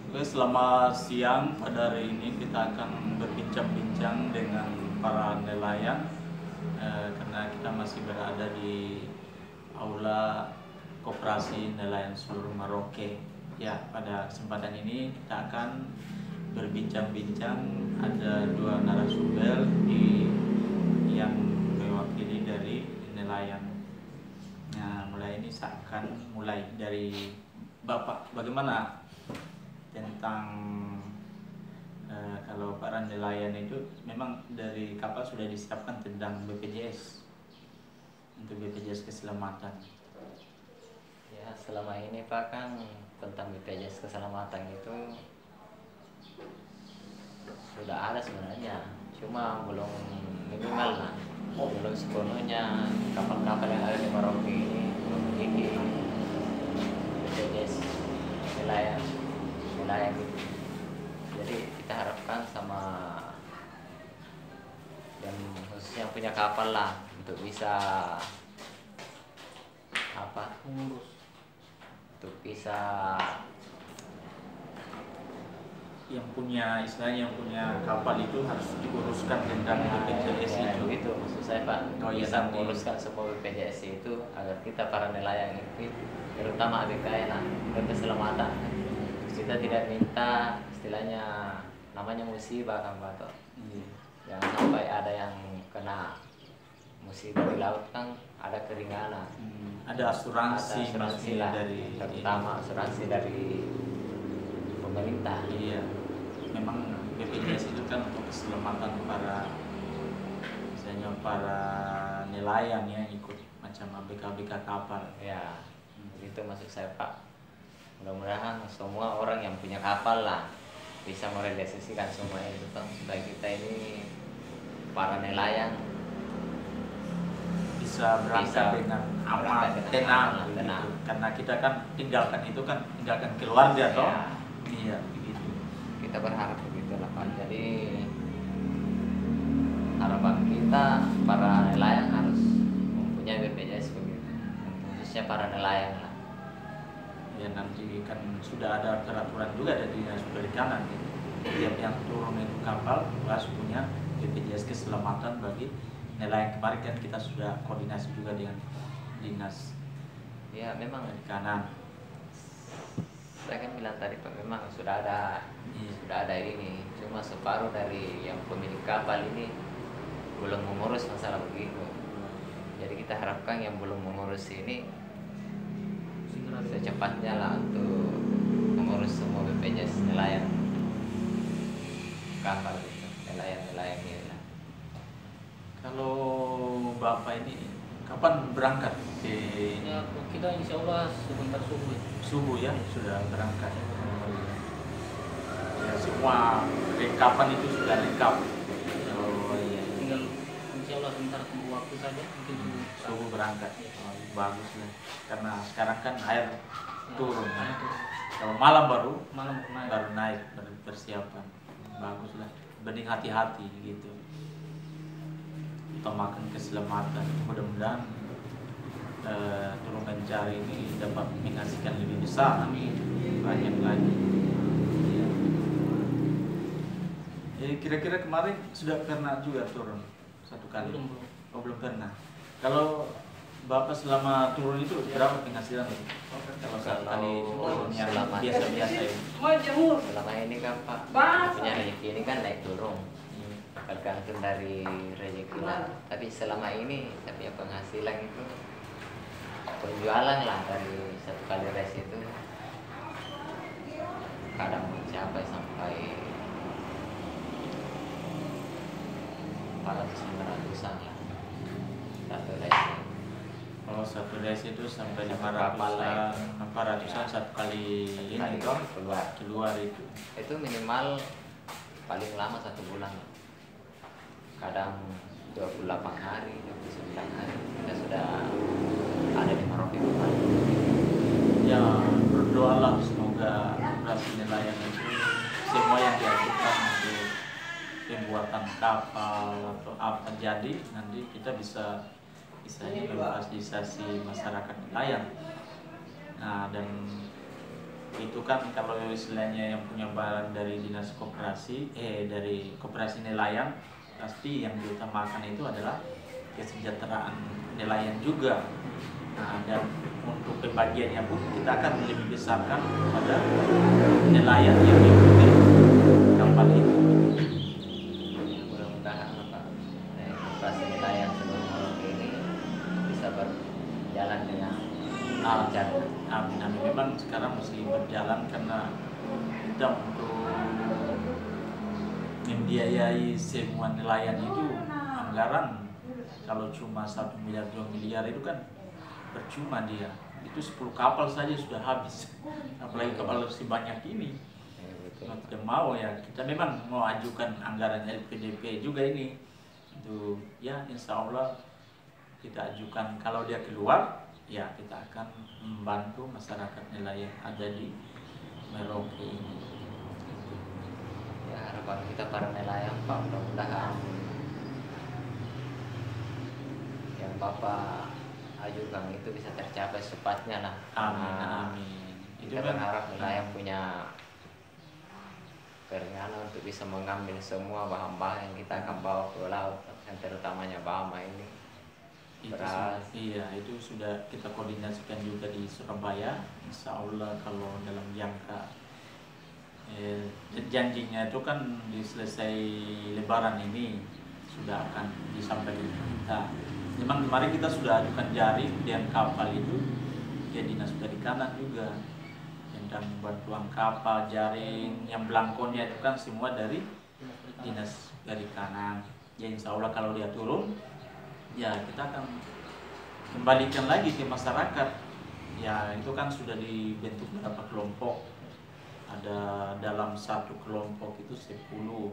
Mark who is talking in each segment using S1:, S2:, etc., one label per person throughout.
S1: Oke, selamat siang. Pada hari ini kita akan berbincang-bincang dengan para nelayan karena kita masih berada di Aula Koperasi Nelayan Seluruh Merauke. Ya, pada kesempatan ini kita akan berbincang-bincang, ada dua narasumber yang mewakili dari nelayan. Nah, mulai ini saya akan mulai dari Bapak. Bagaimana tentang kalau para nelayan itu memang dari kapal sudah disiapkan tentang BPJS untuk BPJS keselamatan.
S2: Ya, selama ini Pak kan tentang BPJS keselamatan itu sudah ada sebenarnya, cuma belum minimal lah, belum sepenuhnya kapal-kapal yang ada di Merauke ini belum memiliki BPJS nelayan gitu. Jadi kita harapkan sama yang khususnya punya kapal lah untuk bisa untuk bisa
S1: Yang punya istilahnya, yang punya kapal itu harus diuruskan tentang BPJS
S2: ya,
S1: itu.
S2: itu maksud saya Pak,
S1: Oh, iya,
S2: bisa
S1: nanti.
S2: menguruskan semua BPJS itu agar kita para nelayan itu, terutama ABK lah, keselamatan. Kita tidak minta istilahnya namanya musibah kan Pak toh. Jangan sampai ada yang kena musibah di laut kan ada keringanan.
S1: Ada asuransi,
S2: lah,
S1: dari
S2: terutama asuransi dari pemerintah.
S1: Iya, memang BPJS itu kan untuk keselamatan para misalnya para nelayan yang ikut macam ABK kapal.
S2: Ya, itu maksud saya Pak. Mudah-mudahan semua orang yang punya kapal lah bisa merealisasikan semua itu toh, supaya kita ini para nelayan
S1: bisa berangkat dengan aman, tenang,
S2: tenang.
S1: gitu. Karena kita kan tinggalkan keluarga toh.
S2: Ya,
S1: Iya, begitu.
S2: kita berharap begitulah Pak. Jadi harapan kita para nelayan harus mempunyai BPJS begitu, khususnya para nelayan lah.
S1: Ya, nanti kan sudah ada peraturan juga dari Dinas Perikanan gitu. Tiap yang turun itu kapal harus punya BPJS keselamatan bagi nelayan. Kemarin kan kita sudah koordinasi juga dengan Dinas
S2: Ya, memang
S1: Perikanan.
S2: saya kan bilang tadi Pak, memang sudah ada ini, cuma separuh dari yang pemilik kapal ini belum mengurus masalah begitu. Jadi kita harapkan yang belum mengurus ini secepatnya lah untuk mengurus semua BPJS nelayan kapal gitu, nelayan ini lah.
S1: Kalau Bapak ini kapan berangkat?
S3: Ya, kita insya Allah sebentar
S1: Subuh ya, sudah berangkat. Ya, semua rekapan itu sudah lengkap. Oh iya,
S3: tinggal insya Allah sebentar tunggu waktu saja mungkin
S1: subuh berangkat. Oh, bagus lah. Karena sekarang kan air turun. Kalau malam baru naik persiapan. Bagus lah. Bening hati-hati gitu. Utamakan keselamatan. Mudah-mudahan turun mencari ini dapat menghasilkan lebih besar, banyak lagi. Jadi kira-kira kemarin sudah pernah juga turun satu kali? Belum pernah. Kalau Bapak selama turun itu berapa penghasilan? Kalau satu kali turun yang biasa-biasa ini?
S2: Selama ini kan Pak, punya rezeki ini kan naik turun, tergantung dari rezeki lah. Tapi selama ini tapi penghasilan itu penjualan lah dari satu kali res itu kadang mencapai sampai 400-500an lah satu res.
S1: Oh, satu res itu sampai 500-an satu kali ini toh keluar itu.
S2: Itu minimal paling lama 1 bulan, kadang 28 hari, 29 hari kita sudah ada di Merauke.
S1: Ya, berdoalah semoga operasi nelayan itu semua yang diajukan untuk pembuatan kapal atau apa jadi nanti kita bisa memfasilitasi masyarakat nelayan. Nah, dan itu kan kalau istilahnya yang punya barang dari dinas koperasi, dari koperasi nelayan, pasti yang diutamakan itu adalah kesejahteraan nelayan juga. Nah, dan untuk pembagiannya pun kita akan lebih besarkan pada nelayan yang mengikuti kapal itu.
S2: Mudah-mudahan Pak operasi nelayan seluruh Merauke ini bisa berjalan dengan lancar.
S1: Amin, amin. Memang sekarang masih berjalan karena kita untuk membiayai semua nelayan itu anggaran kalau cuma 1 miliar 2 miliar itu kan percuma dia. Itu 10 kapal saja sudah habis. Apalagi kapal sebanyak ini. Mau tidak mau ya kita memang mau ajukan anggaran LPDP juga ini. Itu ya insya Allah kita ajukan, kalau dia keluar ya kita akan membantu masyarakat nelayan ada di Merauke ini.
S2: Ya harapan kita para nelayan Pak, mudah-mudahan yang Bapak ajukan itu bisa tercapai secepatnya lah.
S1: Amin, amin.
S2: Kita berharap nelayan punya keringanan untuk bisa mengambil semua bahan-bahan yang kita akan bawa ke laut, yang terutamanya bama ini.
S1: Itu sudah kita koordinasikan juga di Surabaya. Insya Allah kalau dalam jangka janjinya itu kan di selesai Lebaran ini sudah akan disampaikan ke kita. Memang kemarin kita sudah ajukan jaring dan kapal itu ke Dinas Perikanan juga tentang bantuan kapal, jaring, yang belangkonya itu kan semua dari Dinas Perikanan. Ya insya Allah kalau dia turun ya kita akan kembalikan lagi ke masyarakat. Ya itu kan sudah dibentuk beberapa kelompok. Ada dalam satu kelompok itu 10,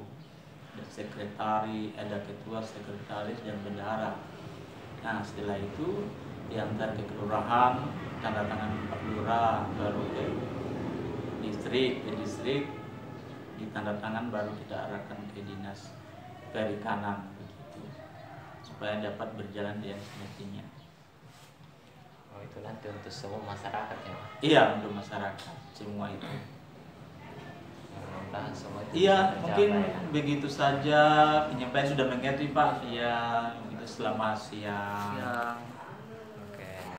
S1: ada sekretari, ada ketua, sekretaris, dan bendahara. Nah setelah itu diantar ke kelurahan, tanda tangan Pak Lurah, baru ke distrik, ditanda tangan baru kita arahkan ke Dinas Perikanan begitu, supaya dapat berjalan dengan semestinya.
S2: Oh itu nanti untuk semua masyarakat ya Pak?
S1: Iya, untuk masyarakat semua itu.
S2: Semua itu
S1: Iya, mungkin
S2: ya.
S1: begitu saja penyampaian sudah mengerti Pak. Iya, begitu selamat siang.